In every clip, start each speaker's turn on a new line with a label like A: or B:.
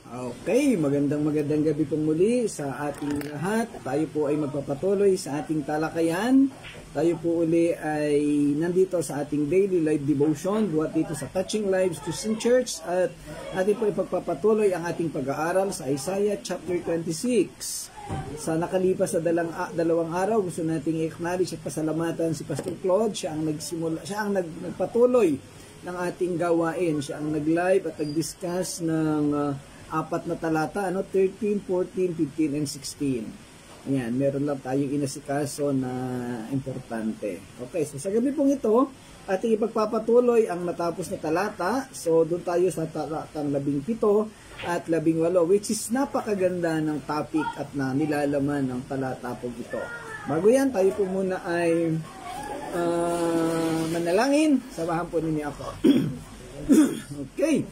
A: Okay, magandang gabi po muli sa ating lahat. Tayo po ay magpapatuloy sa ating talakayan. Tayo po uli ay nandito sa ating daily live devotion, buhat dito sa Touching Lives Christian Church, at atin po ipagpapatuloy ang ating pag-aaral sa Isaiah chapter 26. Sa nakalipas na dalawang araw, gusto nating i-acknowledge at pasalamatan si Pastor Claude. Siya ang nagpatuloy ng ating gawain. Siya ang nag-live at nag-discuss ng apat na talata, 13, 14, 15, and 16. Ayan, meron lang tayong inasikaso na importante. Okay, so sa gabi pong ito, ating ipagpapatuloy ang natapos na talata. So, doon tayo sa talatang 17 at 18, which is napakaganda ng topic at na nilalaman ng talata po ito. Bago yan, tayo po muna ay manalangin. Samahan po ninyo ako. Okay.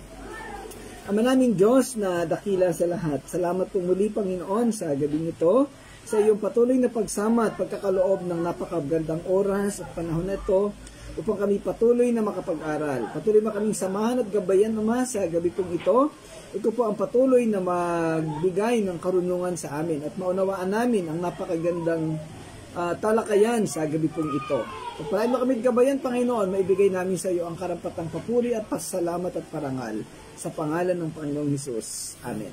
A: Ama naming Diyos na dakila sa lahat, salamat po muli Panginoon sa gabing ito, sa iyong patuloy na pagsama at pagkakaloob ng napakagandang oras at panahon na ito upang kami patuloy na makapag-aral. Patuloy na kaming samahan at gabayan naman sa gabi pong ito. Ito po ang patuloy na magbigay ng karunungan sa amin at maunawaan namin ang napakagandang talakayan sa gabi pong ito. Pagpalain mo kami gabayan, Panginoon, maibigay namin sa iyo ang karampatang papuri at pasalamat at parangal sa pangalan ng Panginoong Hesus. Amen.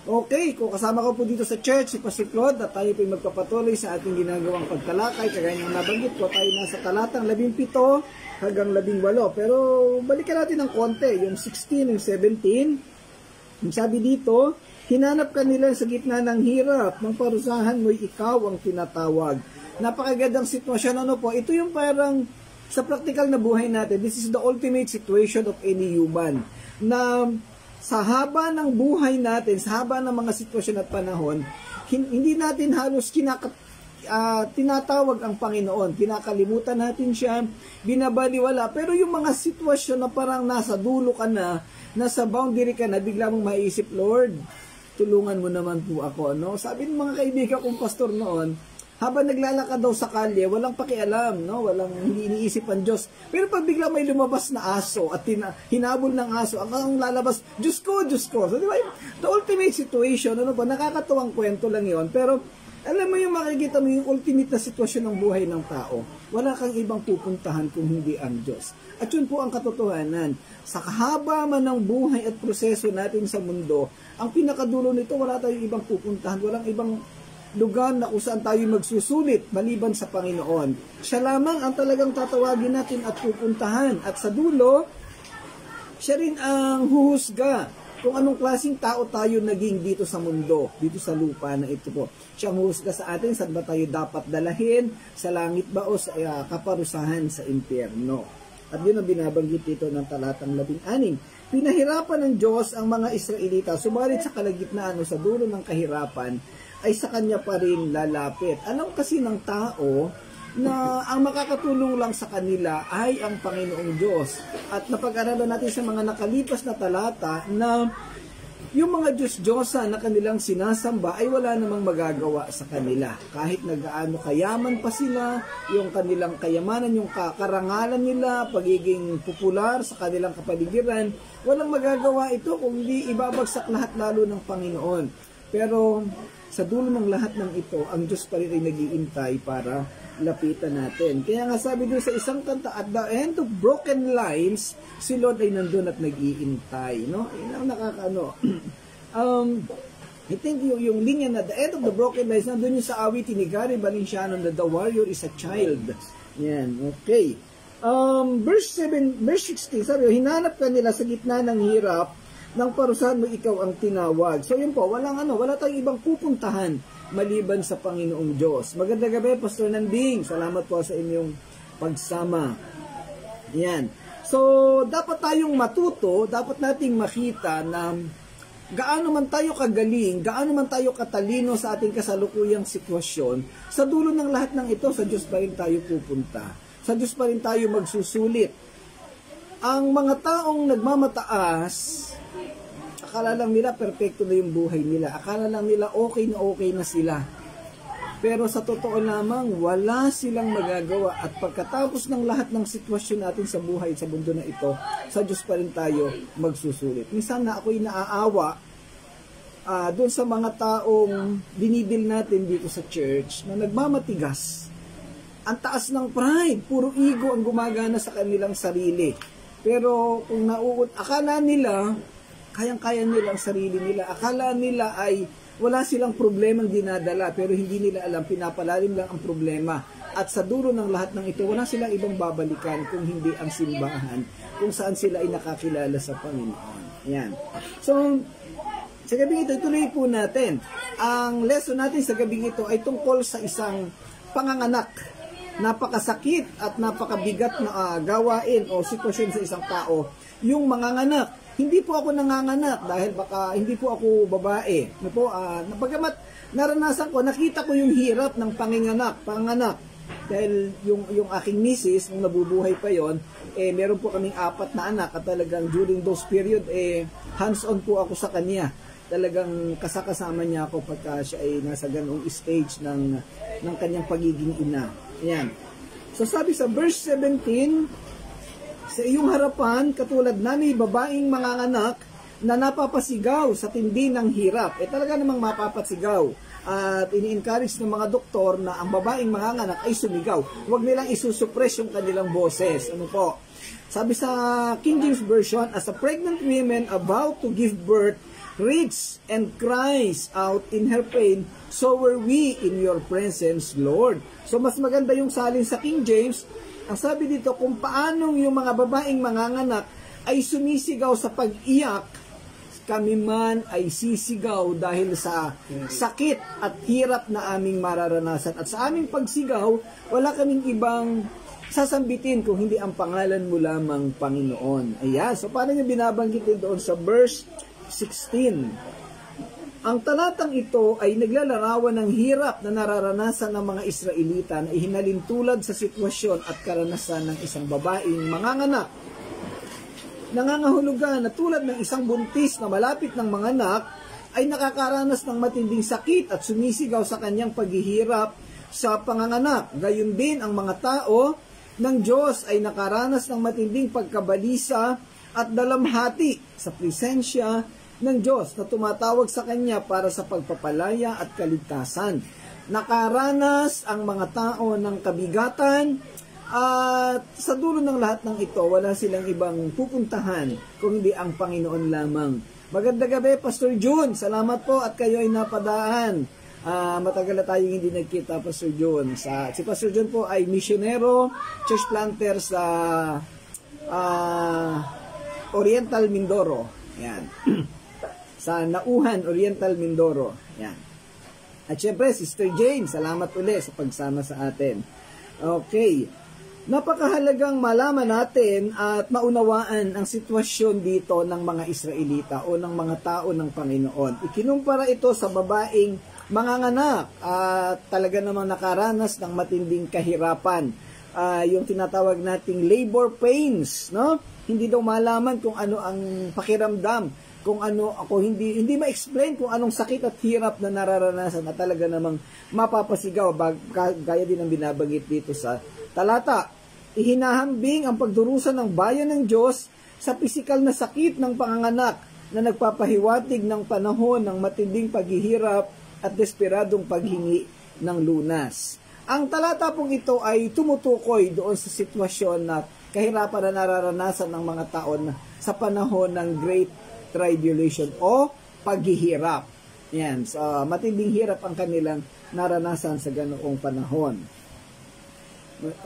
A: Okay, kung kasama ko po dito sa church, si Pastor Claude, at tayo po magpapatuloy sa ating ginagawang pagtalakay. Kagaya ng nabanggit ko, tayo nasa talatang 17 hanggang 18. Pero balikan natin ng konti, yung 16 and 17. Yung sabi dito, hinanap ka nila sa gitna ng hirap, ng parusahan mo'y ikaw ang tinatawag. Napakagandang sitwasyon, po? Ito yung parang sa practical na buhay natin, this is the ultimate situation of any human. Na sa haba ng buhay natin, sa haba ng mga sitwasyon at panahon, hindi natin halos tinatawag ang Panginoon. Kinakalimutan natin siya, binabaliwala. Pero yung mga sitwasyon na parang nasa dulo ka na, nasa boundary ka na, bigla mong maiisip, Lord, tulungan mo naman po ako. Sabi ng mga kaibigan kong pastor noon, habang naglalakad daw sa kalye, walang pakialam, walang hindi iniisip ang Diyos. Pero pag bigla may lumabas na aso at hinabol ng aso, ang lalabas, Diyos ko, Diyos ko. So, di ba, the ultimate situation, nakakatuwang kwento lang yon. Pero, alam mo yung makikita mo yung ultimate na sitwasyon ng buhay ng tao. Wala kang ibang pupuntahan kung hindi ang Diyos. At yun po ang katotohanan. Sa kahaba man ng buhay at proseso natin sa mundo, ang pinakadulo nito, wala tayong ibang pupuntahan, walang ibang lugar na kung saan tayo magsusulit maliban sa Panginoon. Siya lamang ang talagang tatawagin natin at pupuntahan. At sa dulo, siya rin ang huhusga kung anong klaseng tao tayo naging dito sa mundo, dito sa lupa na ito po. Siya ang huhusga sa atin, saan ba tayo dapat dalahin, sa langit ba o sa kaparusahan sa impyerno. At yun ang binabanggit dito ng talatang 16. Pinahirapan ng Diyos ang mga Israelita, subalit sa kalagitnaan o sa dulo ng kahirapan, ay sa Kanya pa rin lalapit. Alam kasi ng tao na ang makakatulong lang sa kanila ay ang Panginoong Diyos. At napag-aralan natin sa mga nakalipas na talata na yung mga Diyos-Diyosa na kanilang sinasamba ay wala namang magagawa sa kanila. Kahit nagaano kayaman pa sila, yung kanilang kayamanan, yung karangalan nila, pagiging popular sa kanilang kapaligiran, walang magagawa ito kung hindi ibabagsak lahat lalo ng Panginoon. Pero sa dulo ng lahat ng ito, ang Diyos pa rin ay nag-iintay para lapitan natin. Kaya nga sabi doon sa isang kanta, at the end of broken lines, si Lord ay nandun at nag-iintay. Yun ang nakakaano. I think yung linya na the end of the broken lines, nandun yung sa awitin ni Gary Valenciano na the warrior is a child. Yan, okay. Verse 16, sabi, hinanap ka nila sa gitna ng hirap, ng parusahan mo ikaw ang tinawag. So yun po, wala tayong ibang pupuntahan maliban sa Panginoong Diyos. Magandang gabi, Pastor Nanding. Salamat po sa inyong pagsama. Yan. So, dapat tayong matuto, dapat nating makita na gaano man tayo kagaling, gaano man tayo katalino sa ating kasalukuyang sitwasyon, sa dulo ng lahat ng ito, sa Diyos pa rin tayo pupunta. Sa Diyos pa rin tayo magsusulit. Ang mga taong nagmamataas, akala lang nila perfecto na yung buhay nila. Akala lang nila okay na sila. Pero sa totoo lamang, wala silang magagawa. At pagkatapos ng lahat ng sitwasyon natin sa buhay, sa mundo na ito, sa Diyos pa rin tayo magsusulit. Minsan na ako'y naaawa doon sa mga taong dinidil natin dito sa church na nagmamatigas. Ang taas ng pride, puro ego ang gumagana sa kanilang sarili. Pero kung akala nila, kayang-kaya nila ang sarili nila. Akala nila ay wala silang problemang dinadala, pero hindi nila alam, pinapalalim lang ang problema. At sa dulo ng lahat ng ito, wala silang ibang babalikan kung hindi ang simbahan, kung saan sila ay nakakilala sa Panginoon. Yan. So, sa gabing ito, ituloy po natin. Ang lesson natin sa gabing ito ay tungkol sa isang panganganak. Napakasakit at napakabigat na gawain o sitwasyon sa isang tao. Yung manganganak. Hindi po ako nanganganak dahil baka hindi po ako babae. Bagamat naranasan ko, nakita ko yung hirap ng panganak. Dahil yung aking misis, nung nabubuhay pa yon, meron po kaming 4 na anak at talagang during those period, hands-on po ako sa kanya. Talagang kasakasama niya ako pagka siya ay nasa ganung stage ng kanyang pagiging ina. Ayan. So sabi sa verse 17, sa iyong harapan, katulad na ni babaeng manganganak na napapasigaw sa tindi ng hirap. Talaga namang mapapasigaw. At ini-encourage ng mga doktor na ang babaeng manganganak ay sumigaw. Huwag nilang isusuppress yung kanilang boses. Ano po? Sabi sa King James Version, as a pregnant woman about to give birth, reads and cries out in her pain, so were we in your presence, Lord. So mas maganda yung salin sa King James. Ang sabi dito, kung paano yung mga babaeng manganganak ay sumisigaw sa pag-iyak, kami man ay sisigaw dahil sa sakit at hirap na aming mararanasan. At sa aming pagsigaw, wala kaming ibang sasambitin kung hindi ang pangalan mo lamang, Panginoon. Ayan, so paano niya binabanggit doon sa verse 16? Ang talatang ito ay naglalarawan ng hirap na nararanasan ng mga Israelita na ihinalintulad sa sitwasyon at karanasan ng isang babaeng manganganak. Nangangahulugan na tulad ng isang buntis na malapit ng manganak ay nakakaranas ng matinding sakit at sumisigaw sa kanyang paghihirap sa panganganak. Gayun din ang mga tao ng Diyos ay nakaranas ng matinding pagkabalisa at dalamhati sa presensya ng Diyos na tumatawag sa Kanya para sa pagpapalaya at kaligtasan. Nakaranas ang mga tao ng kabigatan at sa dulo ng lahat ng ito, wala silang ibang pupuntahan kung hindi ang Panginoon lamang. Magandang gabi, Pastor June. Salamat po at kayo ay napadaan. Matagal na tayong hindi nagkita, Pastor June. Si Pastor June po ay misyonero, church planter sa Oriental Mindoro. Yan. Sa Nauhan, Oriental Mindoro. Yan. At syempre, Sister Jane, salamat ulit sa pagsama sa atin. Okay. Napakahalagang malaman natin at maunawaan ang sitwasyon dito ng mga Israelita o ng mga tao ng Panginoon. Ikinumpara ito sa babaeng manganganak at talaga namang nakaranas ng matinding kahirapan. Yung tinatawag nating labor pains, no? Hindi daw malaman kung ano ang pakiramdam, kung ano ako hindi ma-explain kung anong sakit at hirap na nararanasan at talaga namang mapapasigaw, gaya din ang binabanggit dito sa talata. Ihinahambing ang pagdurusa ng bayan ng Diyos sa pisikal na sakit ng panganganak na nagpapahiwatig ng panahon ng matinding paghihirap at desperadong paghingi ng lunas. Ang talata pong ito ay tumutukoy doon sa sitwasyon na kahirapan na nararanasan ng mga tao sa panahon ng Great Tribulation o paghihirap. Yan, so, matinding hirap ang kanilang naranasan sa ganoong panahon.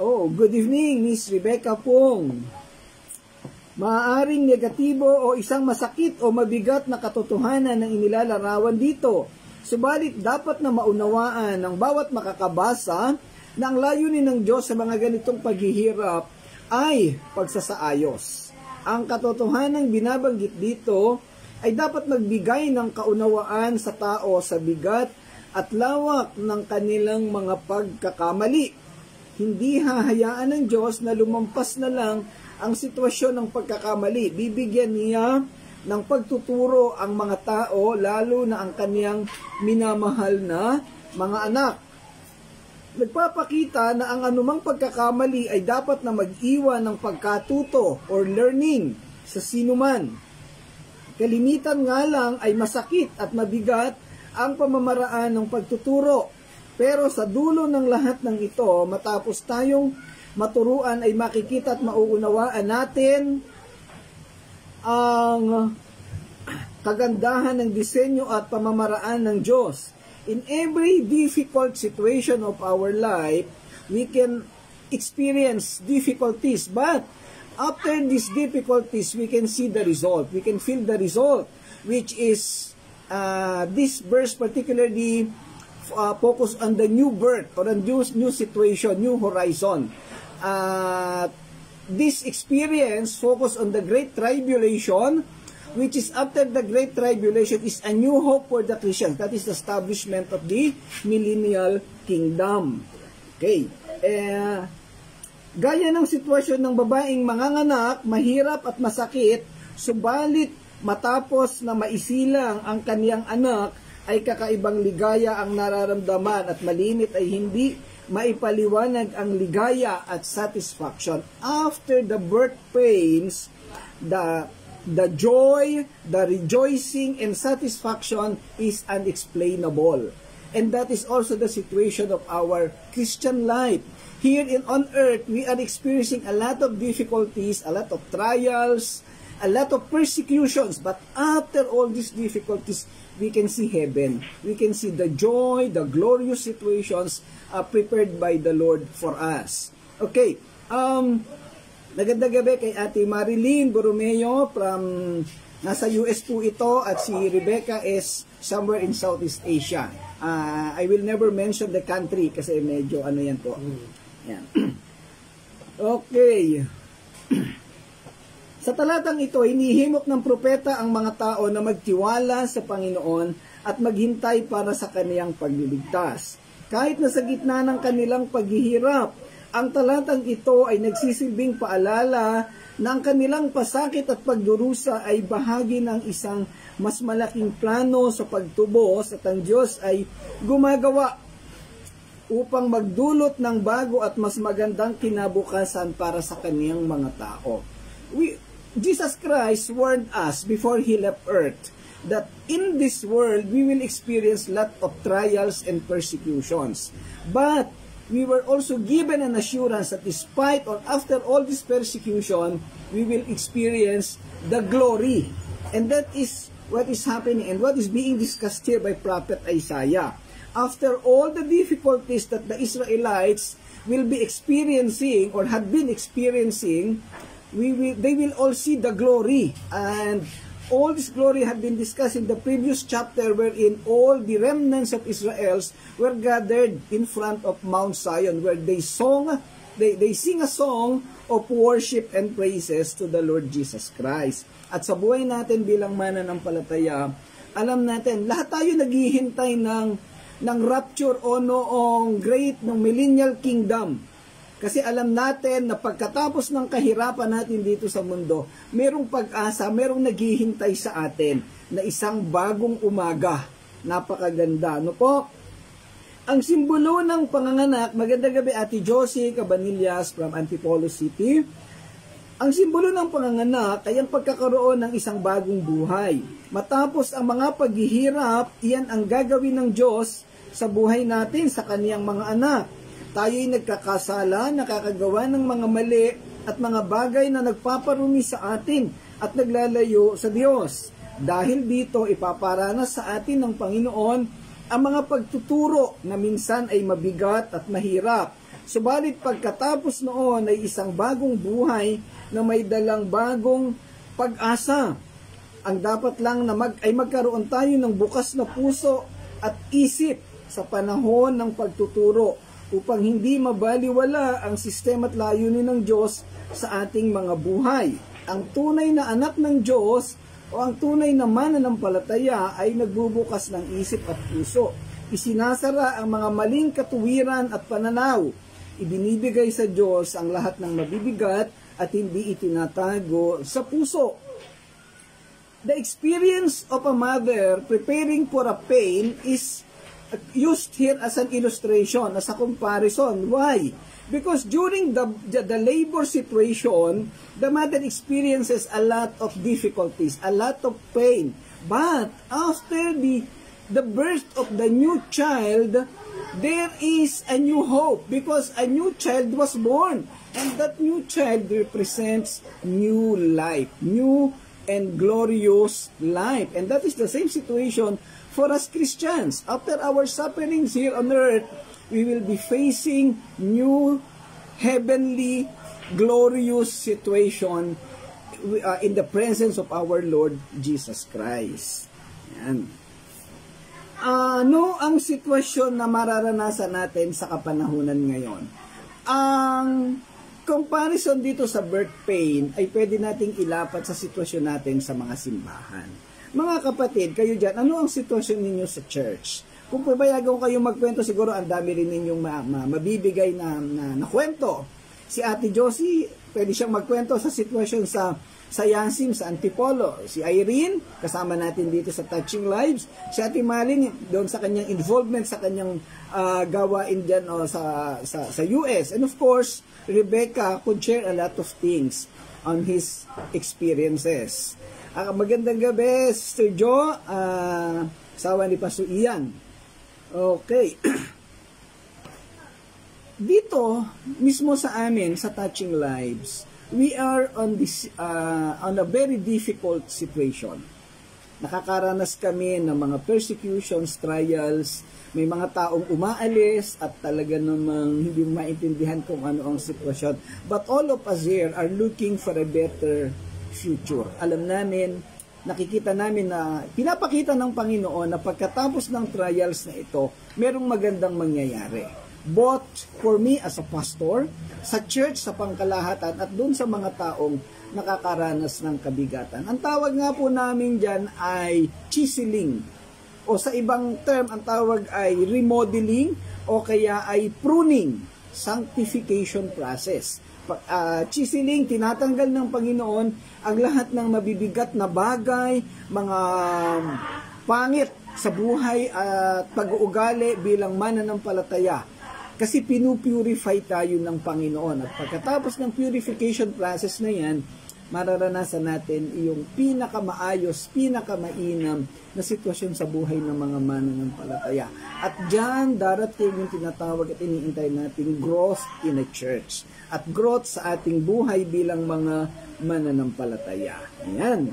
A: Oh, good evening, Miss Rebecca Pong. Maaaring negatibo o isang masakit o mabigat na katotohanan ng inilalarawan dito. Subalit dapat na maunawaan ng bawat makakabasa na ang layunin ng Diyos sa mga ganitong paghihirap ay pagsasaayos. Ang katotohanan binabanggit dito ay dapat magbigay ng kaunawaan sa tao sa bigat at lawak ng kanilang mga pagkakamali. Hindi hahayaan ng Diyos na lumampas na lang ang sitwasyon ng pagkakamali. Bibigyan niya ng pagtuturo ang mga tao, lalo na ang kaniyang minamahal na mga anak. nagpapakita na ang anumang pagkakamali ay dapat na mag-iwan ng pagkatuto or learning sa sinuman. Kalimitan nga lang ay masakit at mabigat ang pamamaraan ng pagtuturo. Pero sa dulo ng lahat ng ito, matapos tayong maturuan ay makikita at mauunawaan natin ang kagandahan ng disenyo at pamamaraan ng Diyos. In every difficult situation of our life, we can experience difficulties, but after these difficulties, we can see the result. We can feel the result, which is this verse particularly focus on the new birth or a new situation, new horizon. This experience focus on the great tribulation, which is after the great tribulation is a new hope for the Christians. That is the establishment of the millennial kingdom. Okay. Gaya ng sitwasyon ng babaeng manganganak, mahirap at masakit, subalit matapos na maisilang ang kaniyang anak, ay kakaibang ligaya ang nararamdaman at malimit ay hindi maipaliwanag ang ligaya at satisfaction. After the birth pains, the joy, the rejoicing, and satisfaction is unexplainable. And that is also the situation of our Christian life. Here on earth, we are experiencing a lot of difficulties, a lot of trials, a lot of persecutions. But after all these difficulties, we can see heaven. We can see the joy, the glorious situations prepared by the Lord for us. Okay. Magandang gabi kay Ate Marilyn Borromeo from nasa US po ito, at si Rebecca is somewhere in Southeast Asia. I will never mention the country kasi medyo ano yan po. Yan. Okay. Sa talatang ito, hinihimok ng propeta ang mga tao na magtiwala sa Panginoon at maghintay para sa kaniyang pagliligtas. Kahit na sa gitna ng kanilang paghihirap, ang talatang ito ay nagsisilbing paalala na ang kanilang pasakit at pagdurusa ay bahagi ng isang mas malaking plano sa pagtubos, at ang Diyos ay gumagawa upang magdulot ng bago at mas magandang kinabukasan para sa kaniyang mga tao. Jesus Christ warned us before He left earth that in this world we will experience lot of trials and persecutions. But we were also given an assurance that despite or after all this persecution, we will experience the glory. And that is what is happening and what is being discussed here by Prophet Isaiah. After all the difficulties that the Israelites will be experiencing or have been experiencing, they will all see the glory. And all this glory had been discussed in the previous chapter, wherein all the remnants of Israel were gathered in front of Mount Zion, where they sing a song of worship and praises to the Lord Jesus Christ. At sa buhay natin bilang mananampalataya, alam natin, lahat tayo naghihintay ng rapture o noong great, ng millennial kingdom. Kasi alam natin na pagkatapos ng kahirapan natin dito sa mundo, merong pag-asa, merong naghihintay sa atin na isang bagong umaga. Napakaganda. No po? Ang simbolo ng panganganak, magandang gabi Ate Josie Cabanillas from Antipolo City. Ang simbolo ng panganganak ay ang pagkakaroon ng isang bagong buhay. Matapos ang mga paghihirap, iyan ang gagawin ng Diyos sa buhay natin, sa kaniyang mga anak. Tayo'y nagkakasala, nakakagawa ng mga mali at mga bagay na nagpaparumi sa atin at naglalayo sa Diyos. Dahil dito, ipaparanas sa atin ng Panginoon ang mga pagtuturo na minsan ay mabigat at mahirap. Subalit pagkatapos noon ay isang bagong buhay na may dalang bagong pag-asa. Ang dapat lang na ay magkaroon tayo ng bukas na puso at isip sa panahon ng pagtuturo, upang hindi mabaliwala ang sistema at layunin ng Diyos sa ating mga buhay. Ang tunay na anak ng Diyos o ang tunay na mananampalataya ay nagbubukas ng isip at puso. Isinasara ang mga maling katuwiran at pananaw. Ibinibigay sa Diyos ang lahat ng mabibigat at hindi itinatago sa puso. The experience of a mother preparing for a pain is used here as an illustration, as a comparison. Why? Because during the labor situation, the mother experiences a lot of difficulties, a lot of pain. But after the birth of the new child, there is a new hope because a new child was born. And that new child represents new life, new and glorious life. And that is the same situation for us Christians. After our sufferings here on earth, we will be facing new, heavenly, glorious situation in the presence of our Lord Jesus Christ. Yan. Ano ang sitwasyon na mararanasan natin sa kapanahunan ngayon? Ang comparison dito sa birth pain ay pwede nating ilapat sa sitwasyon natin sa mga simbahan. Mga kapatid, kayo dyan, ano ang sitwasyon ninyo sa church? Kung pabayagan ko kayong magkwento, siguro ang dami rin ninyong mabibigay na kwento. Si Ate Josie, pwede siyang magkwento sa sitwasyon sa Yasim, sa Antipolo. Si Irene, kasama natin dito sa Touching Lives. Si Ate Malin, doon sa kanyang involvement sa kanyang gawain dyan sa US. And of course, Rebecca could share a lot of things on his experiences. Magandang gabi, Sister Jo, asawa ni Pastor Ian. Okay. Dito, mismo sa amin, sa Touching Lives, we are on a very difficult situation. Nakakaranas kami ng mga persecutions, trials, may mga taong umaalis at talaga namang hindi maintindihan kung ano ang sitwasyon. But all of us here are looking for a better future. Alam namin, nakikita namin na pinapakita ng Panginoon na pagkatapos ng trials na ito, merong magandang mangyayari. Both for me as a pastor, sa church, sa pangkalahatan, at dun sa mga taong nakakaranas ng kabigatan. Ang tawag nga po namin dyan ay chiseling. O sa ibang term, ang tawag ay remodeling o kaya ay pruning, sanctification process. Chiseling, tinatanggal ng Panginoon ang lahat ng mabibigat na bagay, mga pangit sa buhay at pag-uugali bilang mananampalataya. Kasi pinupurify tayo ng Panginoon. At pagkatapos ng purification process na yan, mararanasan natin yung pinakamaayos, pinakamainam na sitwasyon sa buhay ng mga mananampalataya. At dyan, darating yung tinatawag at iniintay natin growth in a church. At growth sa ating buhay bilang mga mananampalataya. Ayan.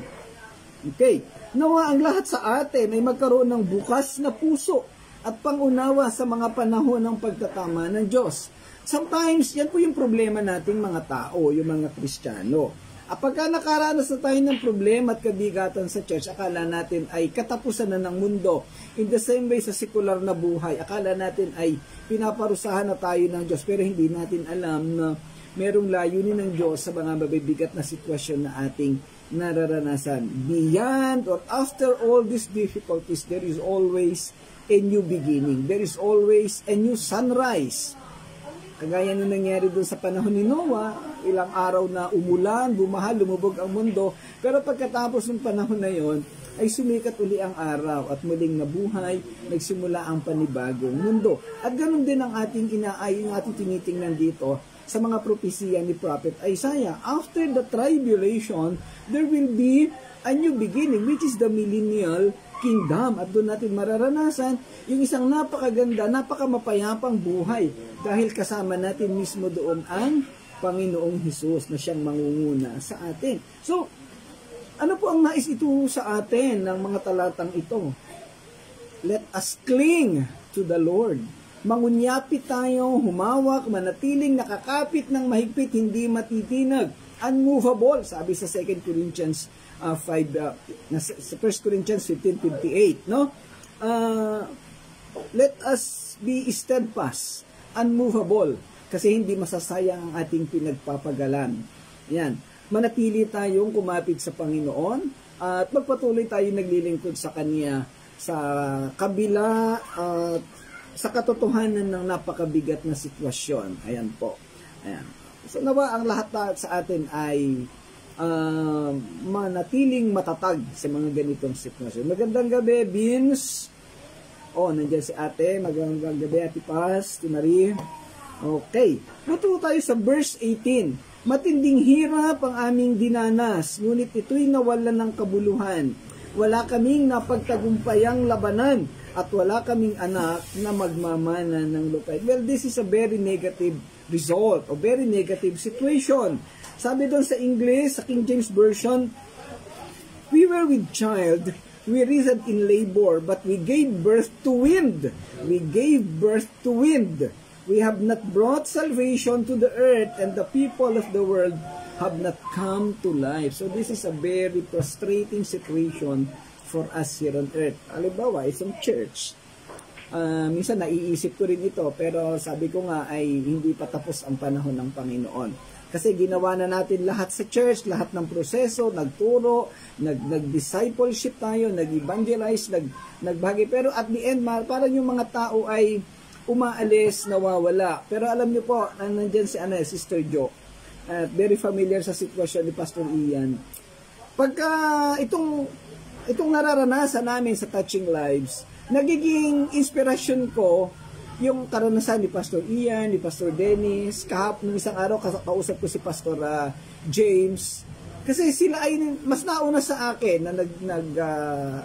A: Okay. Nawa ang lahat sa atin ay magkaroon ng bukas na puso at pangunawa sa mga panahon ng pagtatama ng Diyos. Sometimes, yan po yung problema nating mga tao, yung mga Kristiyano. Pagka nakaranas na tayo ng problema at kabigatan sa church, akala natin ay katapusan na ng mundo. In the same way sa sekular na buhay, akala natin ay pinaparusahan na tayo ng Diyos, pero hindi natin alam na merong layunin ng Diyos sa mga mabibigat na sitwasyon na ating nararanasan. Beyond or after all these difficulties, there is always a new beginning. There is always a new sunrise. Kagaya nung nangyari doon sa panahon ni Noah, ilang araw na umulan, bumaha, lumubog ang mundo. Pero pagkatapos ng panahon na yon, ay sumikat uli ang araw at muling nabuhay, nagsimula ang panibagong mundo. At ganun din ang ating yung ating tinitingnan dito sa mga propesiya ni Prophet Isaiah. After the tribulation, there will be a new beginning, which is the millennial kingdom. At doon natin mararanasan yung isang napakaganda, napakamapayapang buhay dahil kasama natin mismo doon ang Panginoong Hesus na siyang mangunguna sa atin. So, ano po ang nais ituro sa atin ng mga talatang ito? Let us cling to the Lord. Mangunyapit tayo, humawak, manatiling nakakapit ng mahigpit, hindi matitinag. Unmovable, sabi sa 2 Corinthians 1 Corinthians 15:58, no? Let us be steadfast, unmovable, kasi hindi masasayang ang ating pinagpapagalan. Yan. Manatili tayong kumapit sa Panginoon at magpatuloy tayong naglilingkod sa Kanya sa kabila at sa katotohanan ng napakabigat na sitwasyon. Ayan po. Ayan. So nawa ang lahat sa atin ay manatiling matatag sa mga ganitong sitwasyon. Magandang gabi, Vince. Oh, nandiyan si ate. Magandang gabi, Ate Paz, Ate Marie. Okay. Luto tayo sa verse 18. Matinding hirap ang aming dinanas, ngunit ito'y nawalan ng kabuluhan. Wala kaming napagtagumpayang labanan, at wala kaming anak na magmamana ng lupait. Well, this is a very negative result, or very negative situation. Sabi doon sa English, sa King James Version, we were with child, we reasoned in labor, but we gave birth to wind. We gave birth to wind. We have not brought salvation to the earth, and the people of the world have not come to life. So this is a very frustrating situation for us here on earth. Halimbawa, isang church. Minsan naiisip ko rin ito, pero sabi ko nga ay hindi pa tapos ang panahon ng Panginoon. Kasi ginawa na natin lahat sa church, lahat ng proseso, nagturo, nag-discipleship tayo, nag-evangelize, nagbagi. Pero at the end, parang yung mga tao ay umaalis, nawawala. Pero alam niyo po, nandyan si Sister Jo, very familiar sa sitwasyon ni Pastor Ian. Pagka itong nararanasan namin sa Touching Lives, nagiging inspirasyon ko yung karanasan ni Pastor Ian, ni Pastor Dennis. Kahapon ng isang araw, kausap ko si Pastor James. Kasi sila ay mas nauna sa akin na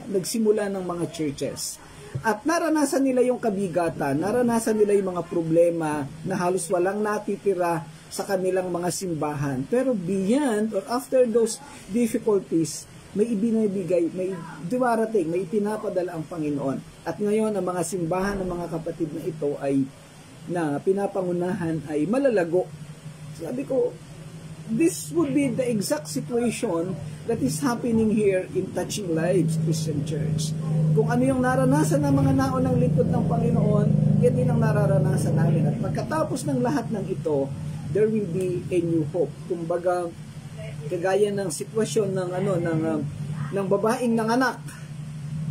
A: nagsimula ng mga churches. At naranasan nila yung kabigatan, naranasan nila yung mga problema na halos walang natitira sa kanilang mga simbahan. Pero beyond or after those difficulties, may ibinibigay, may dumarating, may ipinapadala ang Panginoon. At ngayon, ang mga simbahan ng mga kapatid na ito ay na pinapangunahan ay malalago. Sabi ko, this would be the exact situation that is happening here in Touching Lives Christian Church. Kung ano yung naranasan ng mga naunang lingkod ng Panginoon, yan din ang nararanasan namin. At pagkatapos ng lahat ng ito, there will be a new hope. Kumbaga, kagaya ng sitwasyon ng babaeng nanganak,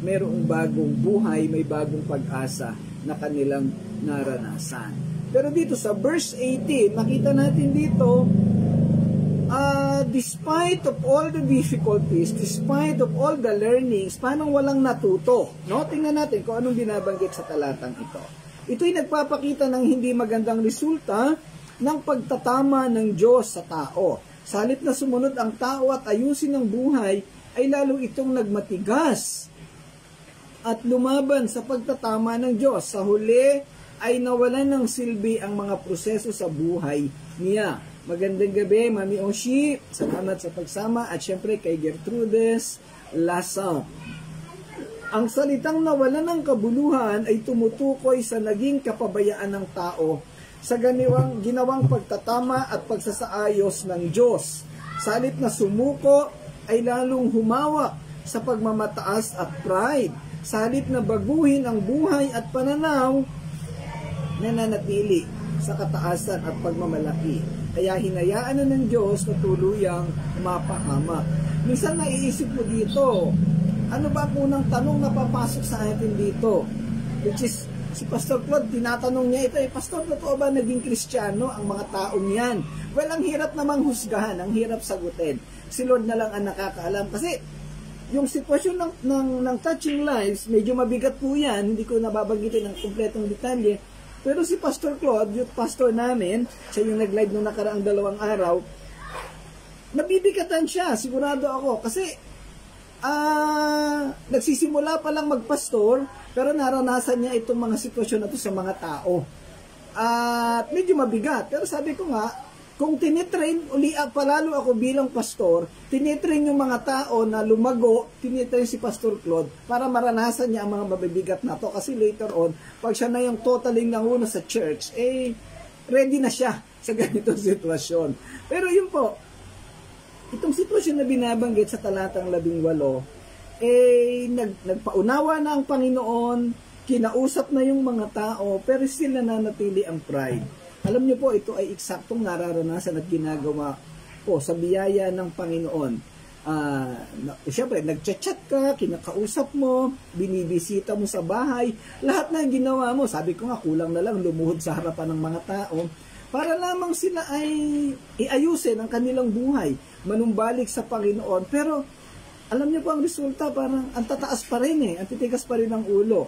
A: mayroong bagong buhay, may bagong pag-asa na kanilang naranasan. Pero dito sa verse 18, makita natin dito, despite of all the difficulties, despite of all the learnings, paano walang natuto? No? Tingnan natin kung anong binabanggit sa talatang ito. Ito'y nagpapakita ng hindi magandang resulta ng pagtatama ng Diyos sa tao. Sa halip na sumunod ang tao at ayusin ang buhay, ay lalo itong nagmatigas at lumaban sa pagtatama ng Diyos. Sa huli ay nawalan ng silbi ang mga proseso sa buhay niya. Magandang gabi, Mami Oshi. Salamat sa pagsama at syempre kay Gertrudes Lasa. Ang salitang nawalan ng kabuluhan ay tumutukoy sa naging kapabayaan ng tao sa ginawang pagtatama at pagsasaayos ng Diyos. Sa halip na sumuko ay lalong humawak sa pagmamataas at pride. Sa halip na baguhin ang buhay at pananaw, nananatili sa kataasan at pagmamalaki. Kaya hinayaan na ng Diyos na tuluyang mapahamak. Minsan naiisip mo dito, ano ba ang unang tanong na papasok sa atin dito? Which is, si Pastor Claude, tinatanong niya ito, Pastor, totoo ba naging Kristiyano ang mga taong yan? Well, ang hirap namang husgahan, ang hirap sagutin. Si Lord na lang ang nakakaalam. Kasi, yung sitwasyon ng Touching Lives, medyo mabigat po yan. Hindi ko nababanggitin ng kumpletong detalye. Pero si Pastor Claude, yung pastor namin, siya yung nag-live nung nakaraang 2 araw, nabibigatan siya, sigurado ako. Kasi, nagsisimula pa lang magpastor, pero naranasan niya itong mga sitwasyon na ito sa mga tao. At medyo mabigat. Pero sabi ko nga, kung tinitrain, palalo ako bilang pastor, tinitrain yung mga tao na lumago, tinitrain si Pastor Claude para maranasan niya ang mga mabibigat na to. Kasi later on, pag siya na yung totaling nanguna sa church, ready na siya sa ganitong sitwasyon. Pero yun po, itong sitwasyon na binabanggit sa talatang 18, nagpaunawa na ang Panginoon, kinausap na yung mga tao, pero still nananatili ang pride. Alam niyo po, ito ay eksaktong nararanasan at ginagawa po sa biyaya ng Panginoon. Siyempre, nagchat-chat ka, kinakausap mo, binibisita mo sa bahay, lahat na ginawa mo. Sabi ko nga, kulang na lang lumuhod sa harapan ng mga tao para lamang sila ay iayusin ang kanilang buhay, manumbalik sa Panginoon. Pero alam niyo po ang resulta, parang ang tataas pa rin ang titigas pa rin ng ulo.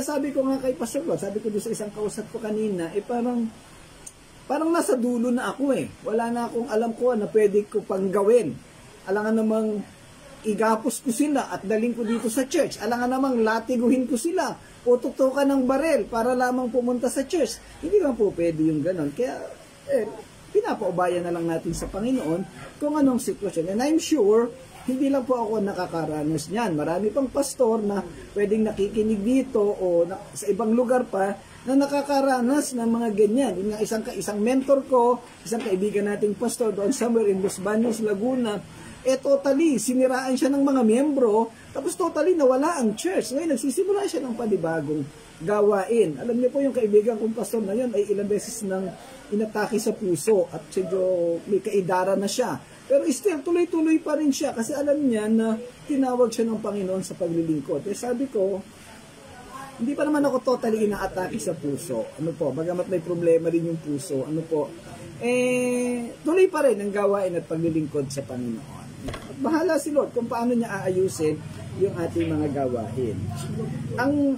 A: Sabi ko nga kay Pastor Claude, sabi ko doon sa isang kausap ko kanina, parang nasa dulo na ako Wala na akong alam ko na pwede ko pang gawin. Alangan namang igapos ko sila at daling ko dito sa church. Alangan namang latiguhin ko sila o tutukan ng barel para lamang pumunta sa church. Hindi man po pwede yung ganon. Kaya, pinapaubayan na lang natin sa Panginoon kung anong sitwasyon. And I'm sure, hindi lang po ako nakakaranas niyan. Marami pang pastor na pwedeng nakikinig dito o sa ibang lugar pa na nakakaranas ng mga ganyan. Yung isang mentor ko, isang kaibigan nating pastor doon somewhere in Los Baños, Laguna, totally, siniraan siya ng mga miyembro, tapos totally nawala ang church. Ngayon, nagsisimula siya ng panibagong gawain. Alam niyo po, yung kaibigan kong pastor na yun ay ilang beses nang inatake sa puso at medyo may kaidara na siya. Pero still, tuloy-tuloy pa rin siya kasi alam niya na tinawag siya ng Panginoon sa paglilingkod. Sabi ko, hindi pa naman ako totally inaatake sa puso. Bagamat may problema rin yung puso, tuloy pa rin ang gawain at paglilingkod sa Panginoon. At bahala si Lord kung paano niya aayusin yung ating mga gawain. Ang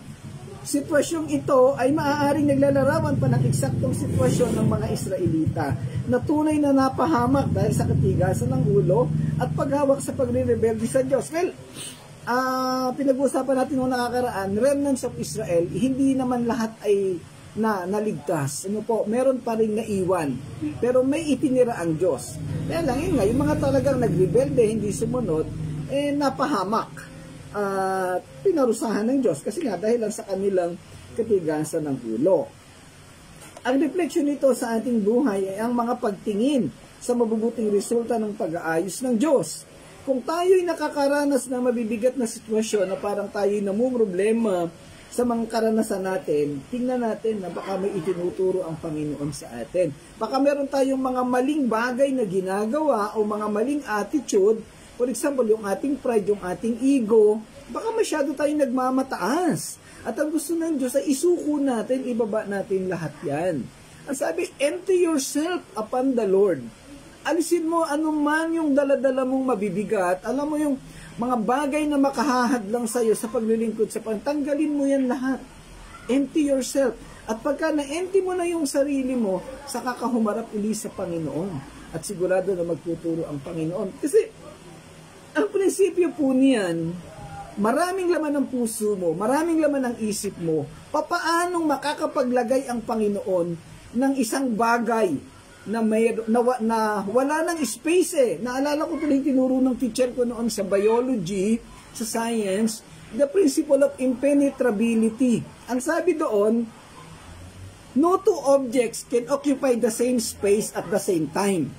A: sitwasyong ito ay maaaring naglalarawan pa ng eksaktong sitwasyon ng mga Israelita na tunay na napahamak dahil sa katigasan ng ulo at paghawak sa pagre-rebelde sa Diyos. Well, pinag-uusapan natin nung nakakaraan, remnants of Israel, hindi naman lahat ay naligtas. Meron pa rin naiwan. Pero may itinira ang Diyos. Kaya lang, yun nga, yung mga talagang nagrebelde, hindi sumunod, napahamak. Pinarusahan ng Diyos kasi nga dahil lang sa kanilang katigasan ng ulo. Ang reflection nito sa ating buhay ay ang mga pagtingin sa mabubuting resulta ng pag-aayos ng Diyos. Kung tayo'y nakakaranas ng mabibigat na sitwasyon na parang tayo'y namumroblema sa mga karanasan natin, tingnan natin na baka may itinuturo ang Panginoon sa atin. Baka meron tayong mga maling bagay na ginagawa o mga maling attitude. For example, yung ating pride, yung ating ego, baka masyado tayong nagmamataas. At ang gusto ng Diyos ay isuko natin, ibaba natin lahat yan. Ang sabi, empty yourself upon the Lord. Alisin mo anuman yung daladala mong mabibigat. Alam mo yung mga bagay na makahahad lang sa'yo sa paglilingkod sa Panginoon. Tanggalin mo yan lahat. Empty yourself. At pagka na-empty mo na yung sarili mo, saka ka humarap uli sa Panginoon. At sigurado na magtuturo ang Panginoon. Kasi, ang prinsipyo po niyan, maraming laman ng puso mo, maraming laman ng isip mo, papaanong makakapaglagay ang Panginoon ng isang bagay na wala ng space Naalala ko tuloy tinuro ng teacher ko noon sa biology, sa science, the principle of impenetrability. Ang sabi doon, no two objects can occupy the same space at the same time.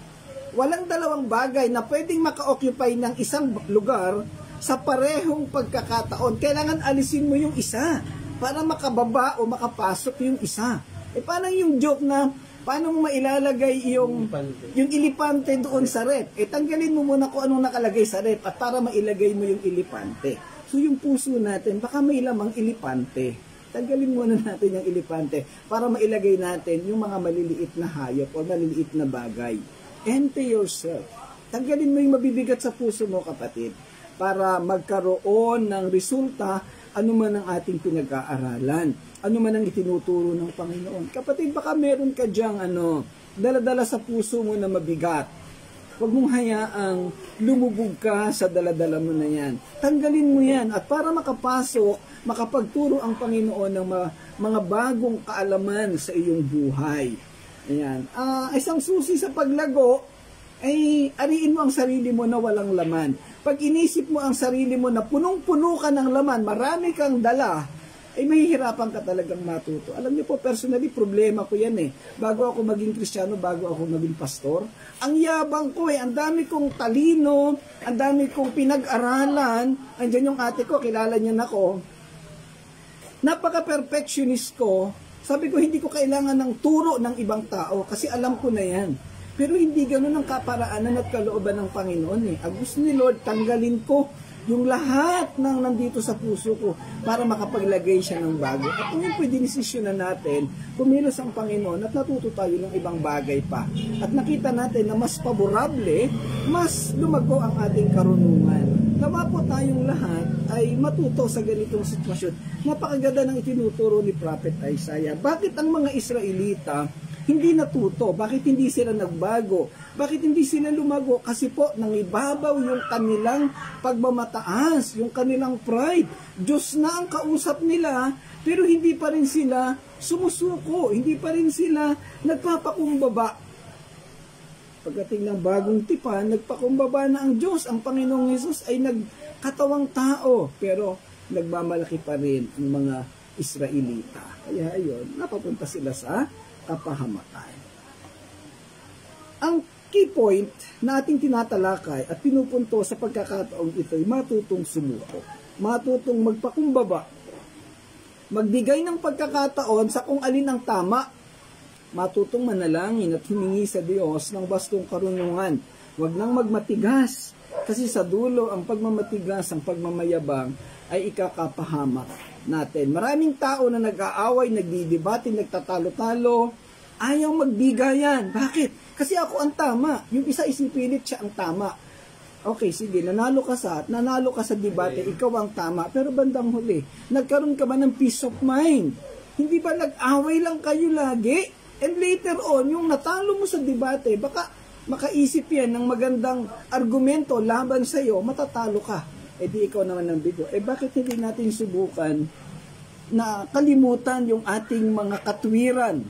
A: Walang dalawang bagay na pwedeng maka-occupy ng isang lugar sa parehong pagkakataon. Kailangan alisin mo yung isa para makababa o makapasok yung isa. Parang yung joke na paano mo mailalagay yung ilipante doon sa rep? Tanggalin mo muna kung anong nakalagay sa rep at para mailagay mo yung ilipante. So yung puso natin, baka may lamang ilipante. Tanggalin muna natin yung ilipante para mailagay natin yung mga maliliit na hayop o maliliit na bagay. Empty yourself. Tanggalin mo yung mabibigat sa puso mo, kapatid, para magkaroon ng resulta anuman ang ating pinag-aaralan, anuman ang itinuturo ng Panginoon. Kapatid, baka meron ka diyang daladala sa puso mo na mabigat. Huwag mong hayaang lumubog ka sa daladala mo na yan. Tanggalin mo yan at para makapasok, makapagturo ang Panginoon ng mga bagong kaalaman sa iyong buhay. Ayan. Isang susi sa paglago ay ariin mo ang sarili mo na walang laman. Pag inisip mo ang sarili mo na punong-puno ka ng laman, marami kang dala, ay mahihirapan ka talagang matuto. Alam niyo po, personally, problema ko yan Bago ako maging Kristiyano, bago ako maging pastor, ang yabang ko ang dami kong talino, ang dami kong pinag-aralan, andyan yung ate ko, kilala niya na ako, napaka-perfectionist ko, sabi ko, hindi ko kailangan ng turo ng ibang tao, kasi alam ko na yan. Pero hindi ganun ang kaparaanan at kalooban ng Panginoon Ang gusto ni Lord, tanggalin ko yung lahat ng nandito sa puso ko para makapaglagay siya ng bago. At ngayon po, dinesisyonan natin, kumilos ang Panginoon at natuto tayo ng ibang bagay pa. At nakita natin na mas paborable, mas lumago ang ating karunungan. Nawa po tayong lahat ay matuto sa ganitong sitwasyon. Napakaganda ng itinuturo ni Prophet Isaiah. Bakit ang mga Israelita hindi natuto? Bakit hindi sila nagbago? Bakit hindi sila lumago? Kasi po, nangibabaw yung kanilang pagmamataas, yung kanilang pride. Diyos na ang kausap nila, pero hindi pa rin sila sumusuko, hindi pa rin sila nagpapakumbaba. Pagdating ng bagong tipan, nagpakumbaba na ang Diyos. Ang Panginoong Hesus ay nagkatawang tao, pero nagmamalaki pa rin ang mga Israelita. Kaya ayun, napapunta sila sa kapahamakan. Ang key point na ating tinatalakay at pinupunto sa pagkakataong ito ay matutong sumuko, matutong magpakumbaba, magbigay ng pagkakataon sa kung alin ang tama, matutong manalangin at humingi sa Diyos ng bastong karunungan. Huwag nang magmatigas, kasi sa dulo ang pagmamatigas, ang pagmamayabang ay ikakapahamak natin. Maraming tao na nag-aaway, nagdidebate, nagtatalo-talo, ayaw magbigayan. Bakit? Kasi ako ang tama. Yung isa isipilit siya ang tama. Okay, sige, nanalo ka sa debate, ikaw ang tama. Pero bandang huli, nagkaroon ka ba ng peace of mind? Hindi ba nag-away lang kayo lagi? And later on, yung natalo mo sa debate, baka makaisip yan ng magandang argumento laban sa'yo, matatalo ka. Eh di ikaw naman ng bigo. Eh bakit hindi natin subukan na kalimutan yung ating mga katwiran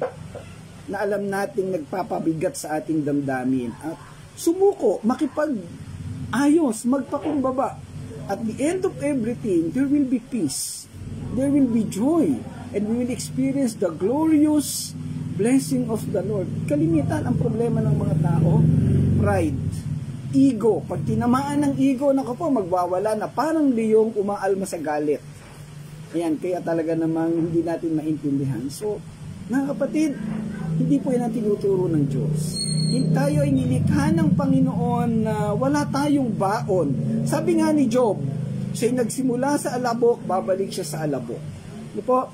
A: na alam nating nagpapabigat sa ating damdamin at sumuko, makipag-ayos, magpakumbaba. At the end of everything, there will be peace, there will be joy, and we will experience the glorious blessing of the Lord. Kalimitan ang problema ng mga tao, pride, ego. Pag tinamaan ng ego, naku po, magwawala na parang liyong umaalma sa galit. Ayan, kaya talaga namang hindi natin maintindihan. So, mga kapatid, hindi po yan ang tinuturo ng Diyos. Tayo ay nilikha ng Panginoon na wala tayong baon. Sabi nga ni Job, siya'y nagsimula sa alabok, babalik siya sa alabok. Ano po?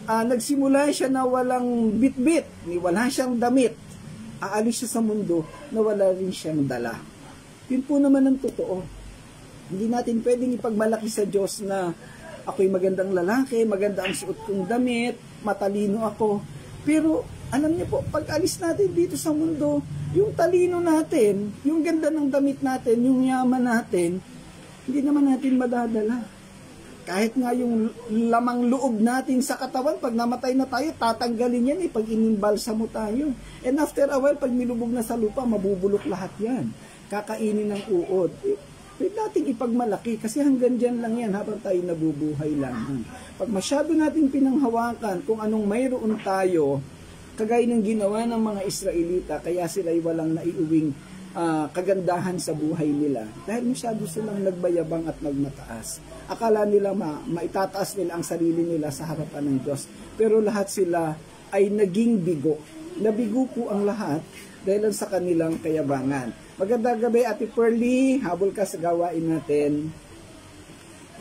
A: Nagsimula siya na walang bit-bit, wala siyang damit. Aalis siya sa mundo na wala rin siyang dala. Yun po naman ang totoo. Hindi natin pwedeng ipagmalaki sa Diyos na ako'y magandang lalaki, maganda ang suot kong damit, matalino ako. Pero alam niyo po, pag alis natin dito sa mundo, yung talino natin, yung ganda ng damit natin, yung yaman natin, hindi naman natin madadala. Kahit nga yung lamang loob natin sa katawan, pag namatay na tayo, tatanggalin yan pag inimbalsa mo tayo. And after a while, pag nilubog na sa lupa, mabubulok lahat yan. Kakainin ng uod. Pwede natin ipagmalaki kasi hanggang dyan lang yan habang tayo nabubuhay lang. Pag masyado natin pinanghawakan kung anong mayroon tayo, kagaya ng ginawa ng mga Israelita, kaya sila ay walang naiuwing kagandahan sa buhay nila. Dahil masyado silang nagbayabang at nagmataas. Akala nila maitataas nila ang sarili nila sa harapan ng Diyos. Pero lahat sila ay naging bigo. Nabigo po ang lahat dahil sa kanilang kayabangan. Magandang gabi, Ate Pearly. Habol ka sa gawain natin.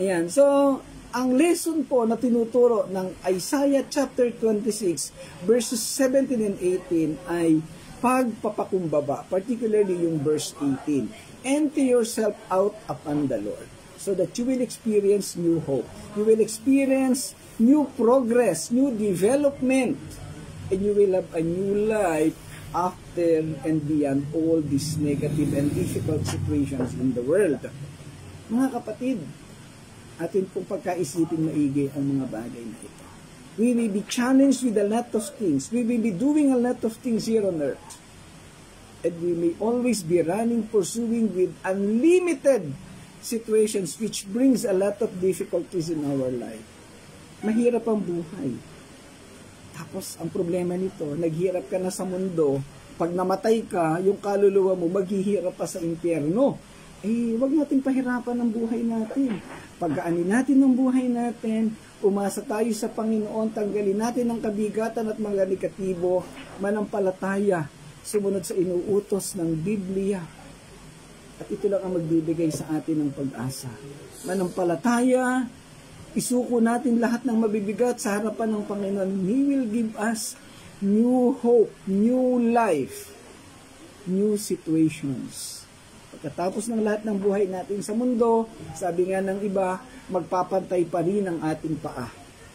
A: Ayan. So, ang lesson po na tinuturo ng Isaiah chapter 26, verses 17 and 18 ay pagpapakumbaba. Particularly yung verse 18. Empty yourself out upon the Lord so that you will experience new hope. You will experience new progress, new development, and you will have a new life after and beyond all these negative and difficult situations in the world. Mga kapatid, atin pong pagkaisipin maigi ang mga bagay na ito. We will be challenged with a lot of things. We will be doing a lot of things here on earth. And we may always be running, pursuing with unlimited situations which brings a lot of difficulties in our life. Mahirap ang buhay. Tapos, ang problema nito, naghirap ka na sa mundo, pag namatay ka, yung kaluluwa mo, maghihirap pa sa impyerno. Eh, wag natin pahirapan ang buhay natin. Pagaanin natin ang buhay natin, umasa tayo sa Panginoon, tanggalin natin ang kabigatan at mga negatibo, manampalataya, sumunod sa inuutos ng Biblia. At ito lang ang magbibigay sa atin ng pag-asa. Manampalataya, isuko natin lahat ng mabibigat sa harapan ng Panginoon. He will give us new hope, new life, new situations. Pagkatapos ng lahat ng buhay natin sa mundo, sabi nga ng iba, magpapantay pa rin ang ating paa.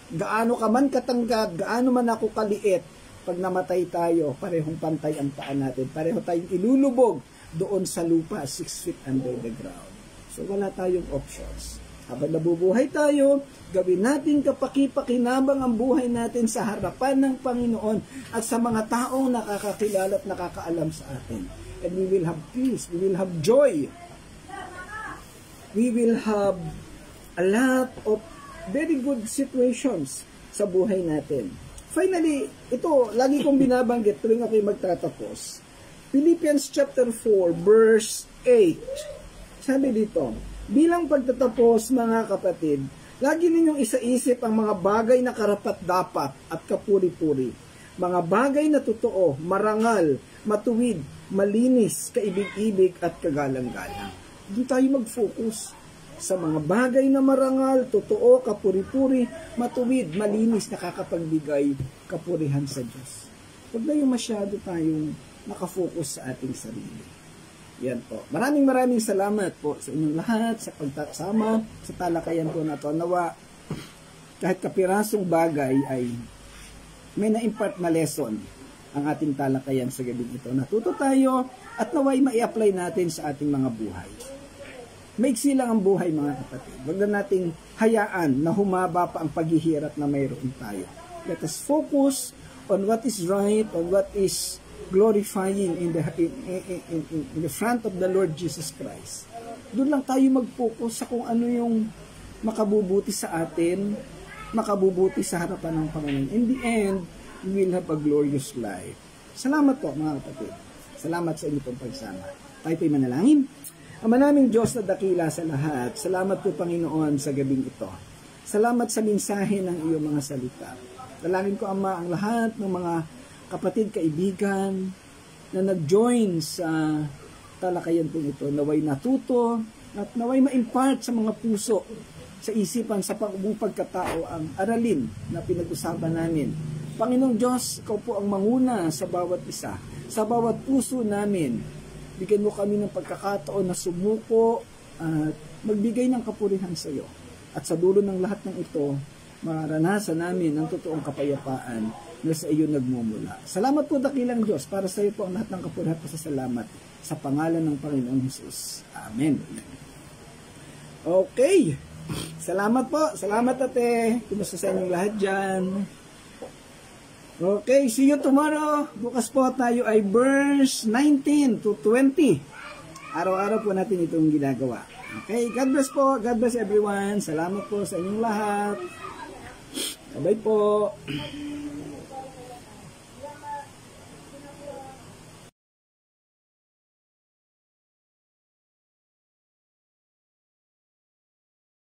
A: Gaano ka man katangkad, gaano man ako kaliit, pag namatay tayo, parehong pantay ang paa natin. Pareho tayong ilulubog doon sa lupa, 6 feet under the ground. So wala tayong options. Habang nabubuhay tayo, gawin natin kapaki-pakinabang ang buhay natin sa harapan ng Panginoon at sa mga taong nakakakilala at nakakaalam sa atin. And we will have peace, we will have joy. We will have a lot of very good situations sa buhay natin. Finally, ito, lagi kong binabanggit tuwing ako'y magtatapos. Philippians chapter 4, verse 8. Sabi dito, bilang pagtatapos mga kapatid, lagi ninyong isaisip ang mga bagay na karapat-dapat at kapuri-puri. Mga bagay na totoo, marangal, matuwid, malinis, kaibig-ibig at kagalang-galang. Hindi tayo mag-focus sa mga bagay na marangal, totoo, kapuri-puri, matuwid, malinis, nakakapagbigay kapurihan sa Diyos. Huwag na yung masyado tayong nakafocus sa ating sarili. Yan po. Maraming salamat po sa inyong lahat sa pagtasama sa talakayan po na ito. Nawa, kahit kapirasong bagay ay may na-impart na lesson ang ating talakayan sa gabi ito. Natuto tayo at naway mai-apply natin sa ating mga buhay. Maiksi lang ang buhay mga kapatid. Huwag na nating hayaan na humaba pa ang paghihirap na mayroon tayo. Let us focus on what is right, on what is glorifying in the front of the Lord Jesus Christ. Doon lang tayo mag-focus sa kung ano yung makabubuti sa atin, makabubuti sa harapan ng Panginoon. In the end, we will have a glorious life. Salamat po mga kapatid. Salamat sa inyong pagsama. Tayo po'y manalangin. Ama naming Diyos na dakila sa lahat, salamat po Panginoon sa gabing ito. Salamat sa mensahe ng iyong mga salita. Dalangin ko Ama ang lahat ng mga kapatid, kaibigan na nag-join sa talakayan po ito, naway natuto at naway ma-impart sa mga puso, sa isipan, sa buong pagkatao ang aralin na pinag-usapan namin. Panginoong Diyos, Ikaw po ang manguna sa bawat isa, sa bawat puso namin. Bigyan mo kami ng pagkakataon na sumuko at magbigay ng kapurihan sa iyo. At sa dulo ng lahat ng ito, maranasan namin ang totoong kapayapaan na sa iyo nagmumula. Salamat po dakilang Diyos, para sa iyo po ang lahat ng kapurihan at pasasalamat sa pangalan ng Panginoong Hesus. Amen. Okay. Salamat po. Salamat ate. Kumusta sa inyong lahat dyan? Okay, see you tomorrow. Bukas po tayo ay verse 19 to 20. Araw-araw po natin itong ginagawa. Okay, God bless po. God bless everyone. Salamat po sa inyong lahat. Bye-bye po.